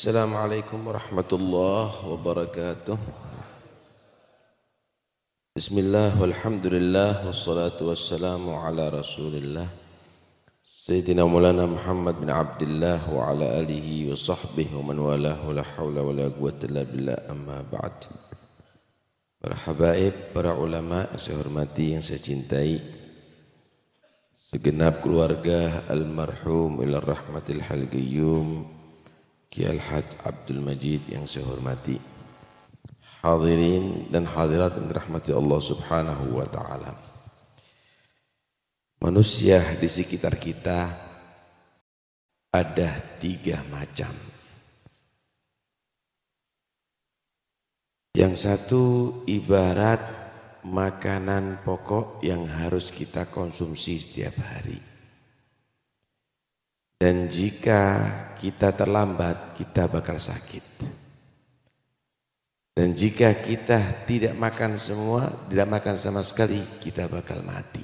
Assalamualaikum warahmatullahi wabarakatuh. Bismillah walhamdulillah wassalatu wassalamu ala rasulillah Sayyidina Maulana Muhammad bin Abdullah wa ala alihi wa sahbihi wa man walahu la hawla wa la quwwata illa billah amma ba'd. Para habaib, para ulama yang saya hormati, yang saya cintai, segenap keluarga almarhum ila rahmatil hal qayyum Kiai Al-Hajj Abdul Majid yang saya hormati, hadirin dan hadirat yang dirahmati Allah Subhanahu wa taala. Manusia di sekitar kita ada 3 macam. Yang satu ibarat makanan pokok yang harus kita konsumsi setiap hari. Dan jika kita terlambat, kita bakal sakit. Dan jika kita tidak makan sama sekali, kita bakal mati.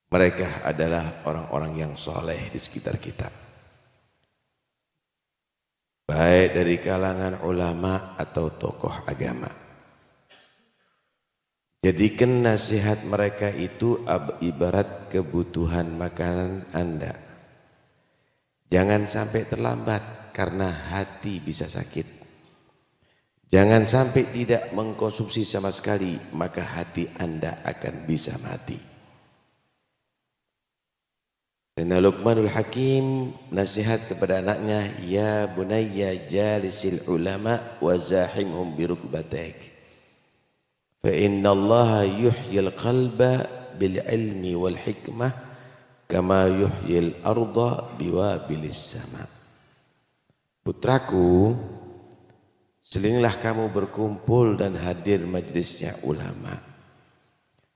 Mereka adalah orang-orang yang soleh di sekitar kita. Baik dari kalangan ulama atau tokoh agama. Jadikan nasihat mereka itu ibarat kebutuhan makanan Anda. Jangan sampai terlambat karena hati bisa sakit. Jangan sampai tidak mengkonsumsi sama sekali, maka hati Anda akan bisa mati. Dan Luqmanul Hakim nasihat kepada anaknya, ya bunayya jalisil ulama wa zahimhum birukbatik. Fa inna Allah yuhyil qalba bil ilmi wal hikmah kama yuhyil arda biwabilis sama. Putraku, selinglah kamu berkumpul dan hadir majlisnya ulama.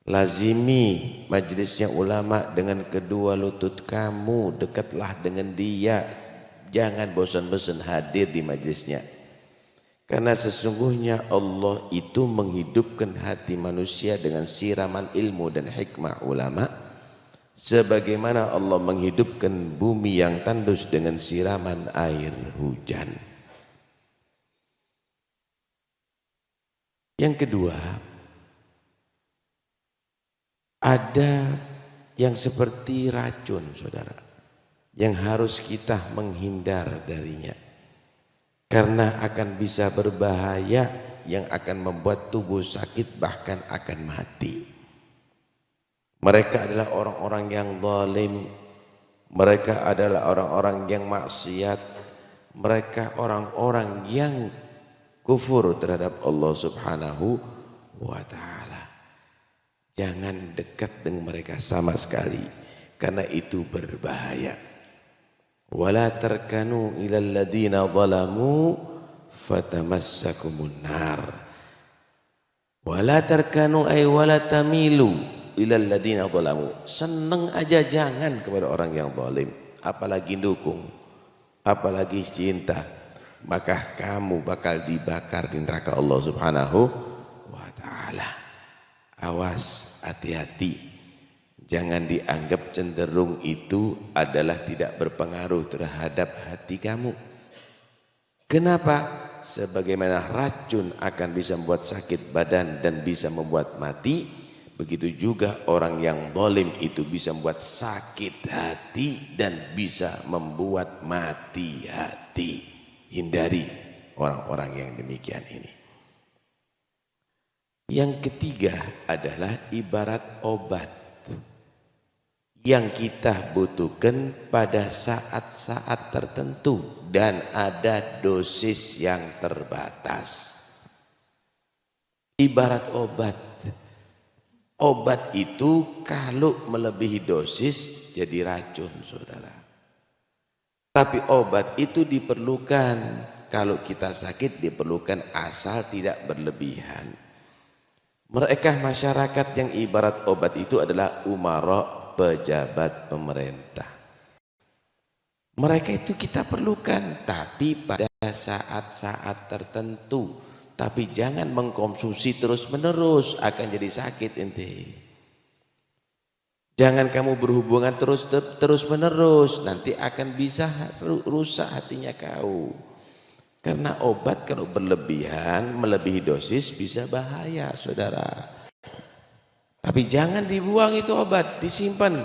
Lazimi majlisnya ulama dengan kedua lutut kamu, dekatlah dengan dia. Jangan bosan-bosan hadir di majlisnya. Karena sesungguhnya Allah itu menghidupkan hati manusia dengan siraman ilmu dan hikmah ulama. Sebagaimana Allah menghidupkan bumi yang tandus dengan siraman air hujan. Yang kedua, ada yang seperti racun, saudara, yang harus kita menghindar darinya. Karena akan bisa berbahaya, yang akan membuat tubuh sakit, bahkan akan mati. Mereka adalah orang-orang yang zalim, mereka adalah orang-orang yang maksiat, mereka orang-orang yang kufur terhadap Allah Subhanahu wa taala. Jangan dekat dengan mereka sama sekali, karena itu berbahaya. Wala tarkanu ilal ladzina zalamu fatamassakumun nar. Wala tarkanu ay wala tamilu ilal ladina zalamu. Seneng aja jangan kepada orang yang zalim, apalagi dukung, apalagi cinta, maka kamu bakal dibakar di neraka Allah Subhanahu wa taala. Awas, hati-hati. Jangan dianggap cenderung itu adalah tidak berpengaruh terhadap hati kamu. Kenapa? Sebagaimana racun akan bisa membuat sakit badan dan bisa membuat mati, begitu juga orang yang zalim itu bisa membuat sakit hati dan bisa membuat mati hati. Hindari orang-orang yang demikian ini. Yang ketiga adalah ibarat obat yang kita butuhkan pada saat-saat tertentu dan ada dosis yang terbatas. Ibarat obat. Obat itu kalau melebihi dosis jadi racun, saudara. Tapi obat itu diperlukan, kalau kita sakit diperlukan asal tidak berlebihan. Mereka masyarakat yang ibarat obat itu adalah umara, pejabat pemerintah. Mereka itu kita perlukan, tapi pada saat-saat tertentu. Tapi jangan mengkonsumsi terus menerus, akan jadi sakit ente. Jangan kamu berhubungan terus menerus, nanti akan bisa rusak hatinya kau. Karena obat kalau berlebihan, melebihi dosis bisa bahaya, saudara. Tapi jangan dibuang itu obat, disimpan.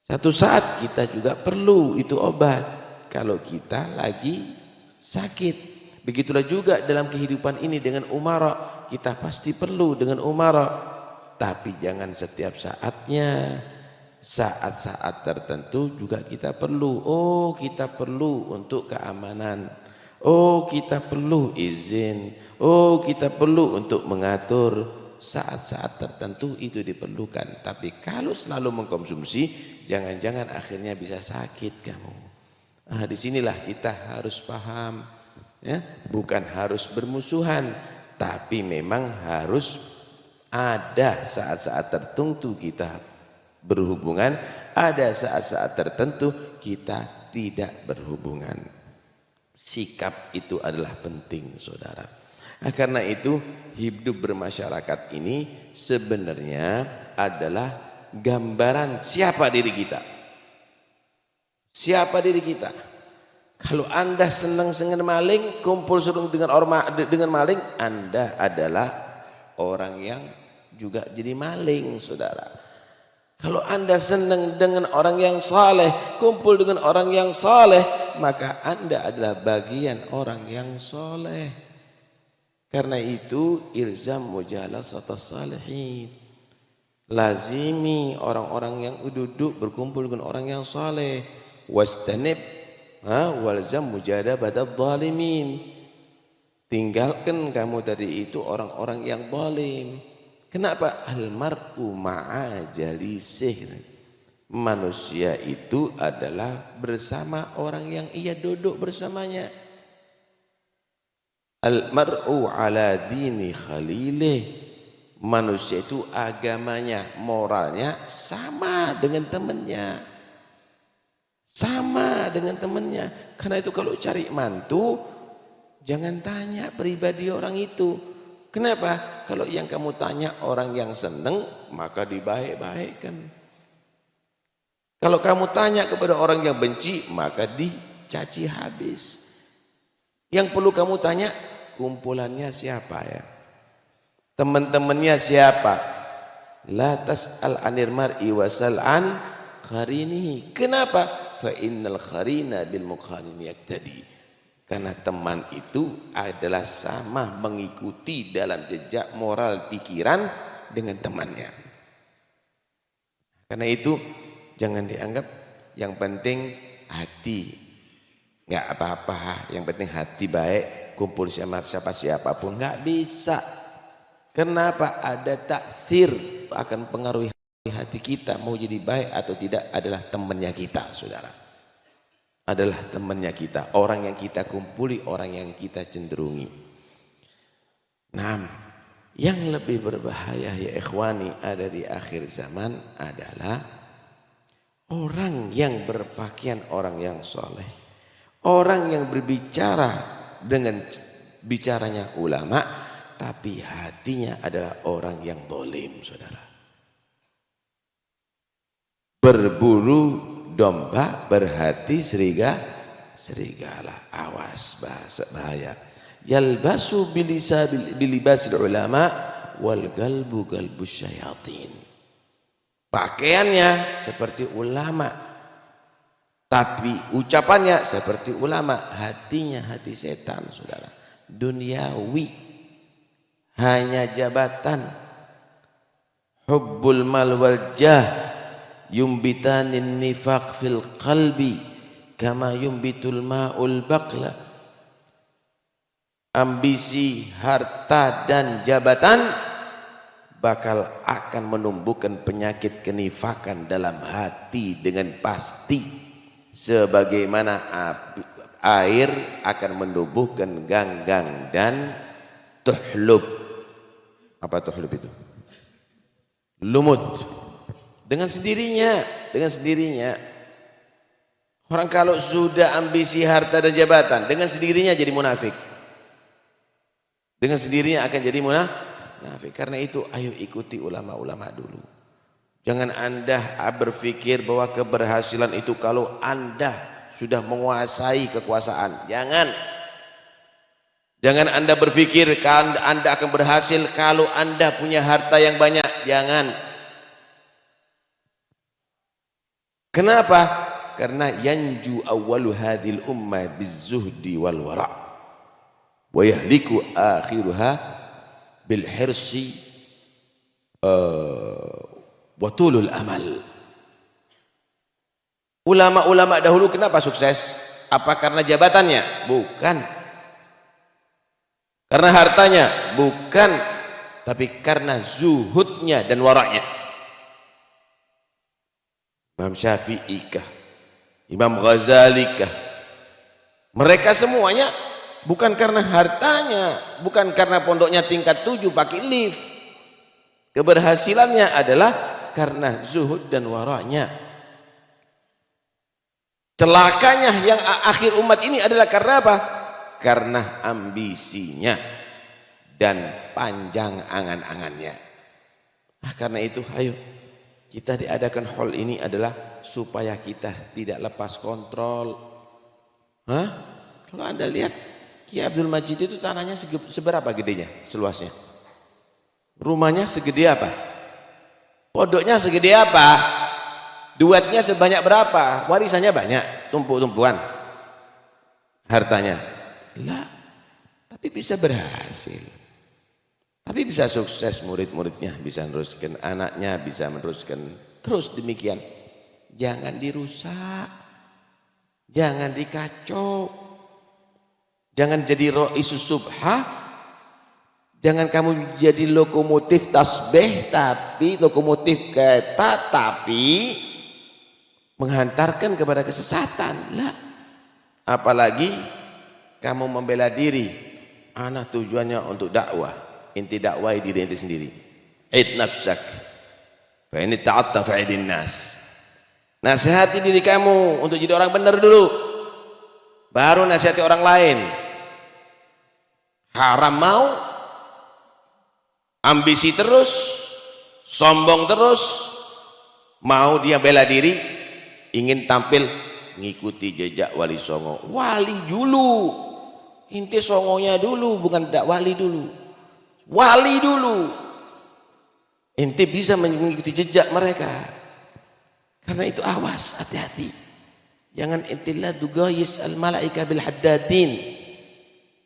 Satu saat kita juga perlu itu obat kalau kita lagi sakit. Begitulah juga dalam kehidupan ini dengan umara, kita pasti perlu dengan umara. Tapi jangan setiap saatnya, saat-saat tertentu juga kita perlu. Oh, kita perlu untuk keamanan. Oh, kita perlu izin. Oh, kita perlu untuk mengatur. Saat-saat tertentu itu diperlukan. Tapi kalau selalu mengkonsumsi, jangan-jangan akhirnya bisa sakit kamu. Disinilah kita harus paham, ya, bukan harus bermusuhan, tapi memang harus ada saat-saat tertentu kita berhubungan, ada saat-saat tertentu kita tidak berhubungan. Sikap itu adalah penting, saudara. Karena itu hidup bermasyarakat ini sebenarnya adalah gambaran siapa diri kita. Siapa diri kita. Kalau Anda senang maling, kumpul dengan maling, Anda adalah orang yang juga jadi maling, saudara. Kalau Anda senang dengan orang yang saleh, kumpul dengan orang yang saleh, maka Anda adalah bagian orang yang saleh. Karena itu ilzam mujalasatas salihin. Lazimi orang-orang yang duduk berkumpul dengan orang yang saleh. Wastanib walzam mujadabatal zalimin. Tinggalkan kamu tadi itu orang-orang yang zalim. Kenapa? Al-mar'u ma'a jalisih. Manusia itu adalah bersama orang yang ia duduk bersamanya. Al-mar'u ala dini khalilih. Manusia itu agamanya, moralnya sama dengan temannya. Sama dengan temannya. Karena itu kalau cari mantu, jangan tanya pribadi orang itu. Kenapa? Kalau yang kamu tanya orang yang senang, maka dibaik-baikkan. Kalau kamu tanya kepada orang yang benci, maka dicaci habis. Yang perlu kamu tanya, kumpulannya siapa ya? Teman-temannya siapa? La tas'al 'anil mar'i wasal an qarinihi. Kenapa? Fa innal qarina bil muqarin yaktadi. Karena teman itu adalah sama mengikuti dalam jejak moral pikiran dengan temannya. Karena itu jangan dianggap yang penting hati. Enggak apa-apa, yang penting hati baik, kumpul sama siapa-siapapun. Enggak bisa. Kenapa? Ada takthir akan pengaruhi hati kita mau jadi baik atau tidak adalah temannya kita, saudara. Adalah temannya kita, orang yang kita kumpuli, orang yang kita cenderungi. Nah, yang lebih berbahaya ya ikhwani ada di akhir zaman adalah orang yang berpakaian orang yang soleh, orang yang berbicara dengan bicaranya ulama, tapi hatinya adalah orang yang zalim, saudara. Berburu domba, berhati serigala. Awas, bahaya. Yalbasu bilibasil ulama wal galbu galbus syayatin. Pakaiannya seperti ulama, tapi ucapannya seperti ulama, hatinya hati setan, saudara. Duniawi, hanya jabatan. Hubbul mal wal jah yumbitanin nifaq fil qalbi kama yumbitul ma'ul baqla. Ambisi, harta dan jabatan bakal akan menumbuhkan penyakit kenifakan dalam hati dengan pasti, sebagaimana air akan menumbuhkan ganggang dan tuhlub. Apa tuhlub itu? Lumut. Dengan sendirinya. Orang kalau sudah ambisi harta dan jabatan, dengan sendirinya jadi munafik. Dengan sendirinya akan jadi munafik. Karena itu ayo ikuti ulama-ulama dulu. Jangan Anda berpikir bahwa keberhasilan itu kalau Anda sudah menguasai kekuasaan. Jangan. Jangan Anda berpikir Anda akan berhasil kalau Anda punya harta yang banyak. Jangan. Kenapa? Karena yanju awwalu hadhil ummah bizzuhdi wal wara' wa yahliku akhiruha bil hirsi watulul amal. Ulama-ulama dahulu kenapa sukses? Apa karena jabatannya? Bukan. Karena hartanya? Bukan. Tapi karena zuhudnya dan waraknya. Imam Syafi'i kah? Imam Ghazali kah? Mereka semuanya bukan karena hartanya, bukan karena pondoknya tingkat 7 pakai lift. Keberhasilannya adalah karena zuhud dan waraknya. Celakanya yang akhir umat ini adalah karena apa? Karena ambisinya dan panjang angan-angannya. Karena itu ayo kita diadakan hall ini adalah supaya kita tidak lepas kontrol. Kalau Anda lihat Kiai Abdul Majid itu tanahnya seberapa gedenya, seluasnya? Rumahnya segede apa? Pondoknya segede apa? Duitnya sebanyak berapa? Warisannya banyak, tumpuk-tumpuan. Hartanya. Lah, tapi bisa berhasil. Tapi bisa sukses murid-muridnya, bisa meneruskan anaknya, bisa meneruskan terus demikian. Jangan dirusak. Jangan dikacau. Jangan jadi ra'isus subhah. Jangan kamu jadi lokomotif tasbih, tapi lokomotif kereta, tapi menghantarkan kepada kesesatan. Lah, apalagi kamu membela diri. Anak tujuannya untuk dakwah. Inti dakwah diri inti sendiri. Id nafsak. Fa in ta'atta fa'idin nas. Nasihati diri kamu untuk jadi orang benar dulu. Baru nasihati orang lain. Haram mau, ambisi terus, sombong terus, mau dia bela diri, ingin tampil ngikuti jejak Wali Songo. Wali dulu, inti songonya dulu, bukan dak wali dulu. Wali dulu, inti bisa mengikuti jejak mereka. Karena itu awas, hati-hati. Jangan intilah dugayis al malaika bil haddadin.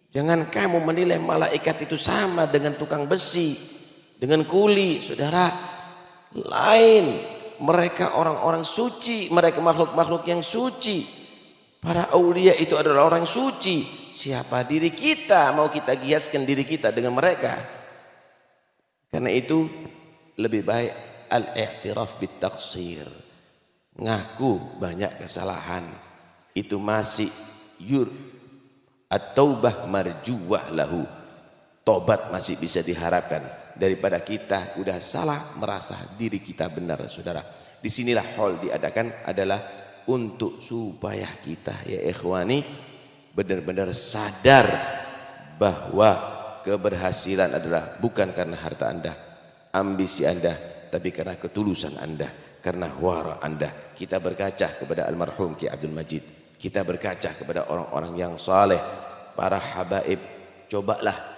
Jangan kamu menilai malaikat itu sama dengan tukang besi, dengan kuli. Saudara, lain. Mereka orang-orang suci, mereka makhluk-makhluk yang suci. Para aulia itu adalah orang suci. Siapa diri kita, mau kita giaskan diri kita dengan mereka. Karena itu lebih baik al-i'tiraf bit taqsir. Ngaku banyak kesalahan. Itu masih at-taubah marjuwah lahu. Tobat masih bisa diharapkan daripada kita udah salah merasa diri kita benar. Saudara, disinilah hall diadakan adalah untuk supaya kita ya ikhwani benar-benar sadar bahwa keberhasilan adalah bukan karena harta Anda, ambisi Anda, tapi karena ketulusan Anda, karena wara Anda. Kita berkaca kepada almarhum Kiai Abdul Majid, kita berkaca kepada orang-orang yang saleh, para habaib. Cobalah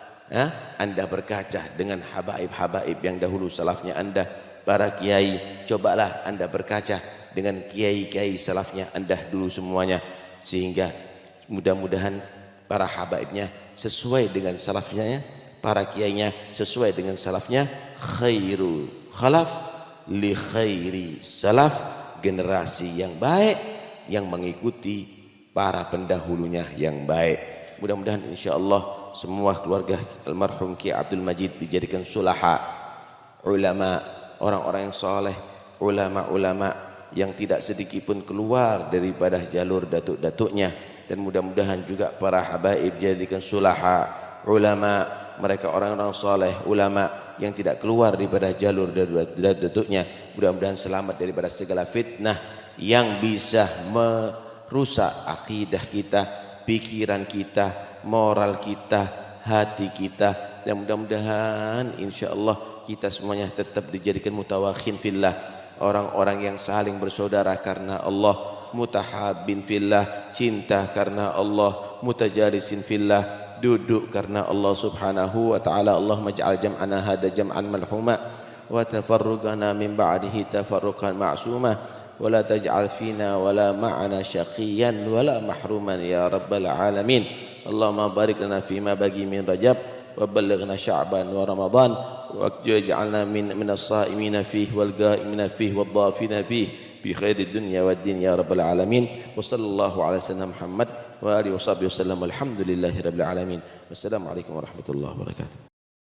Anda berkaca dengan habaib-habaib yang dahulu salafnya Anda, para kiai. Cobalah Anda berkaca dengan kiai-kiai salafnya Anda dulu semuanya, sehingga mudah-mudahan para habaibnya sesuai dengan salafnya, para kiainya sesuai dengan salafnya. Khairul khalaf li khairi salaf, generasi yang baik yang mengikuti para pendahulunya yang baik. Mudah-mudahan insyaallah semua keluarga almarhum Kiai Abdul Majid dijadikan sulaha, ulama, orang-orang yang soleh, ulama-ulama yang tidak sedikit pun keluar daripada jalur datuk-datuknya. Dan mudah-mudahan juga para habaib dijadikan sulaha, ulama, mereka orang-orang soleh, ulama yang tidak keluar daripada jalur datuk-datuknya. Mudah-mudahan selamat daripada segala fitnah yang bisa merusak akidah kita, pikiran kita, moral kita, hati kita. Dan mudah-mudahan insyaallah kita semuanya tetap dijadikan mutawakhin fillah, orang-orang yang saling bersaudara karena Allah, mutahabbin fillah, cinta karena Allah, mutajalisin fillah, duduk karena Allah subhanahu wa ta'ala. Allahumma ja'al jam'ana hada jam'an malhuma wa tafarruqana min ba'dihi tafarruqan ma'suma wa la taj'al fina wa la ma'ana syaqiyan wa la mahruman ya rabbal alamin. Allahumma barik lana fima bagi min Rajab wa ballighna Sya'ban wa Ramadan wa ij'alna min as-sa'imina fihi wal qa'imina fihi wad dhafina fihi bi khairid dunya wad din ya rabbal alamin. Wa sallallahu ala sayyidina Muhammad wa alihi wa sahbihi wasallam. Alhamdulillahi rabbil alamin. Wassalamu alaikum warahmatullahi wabarakatuh.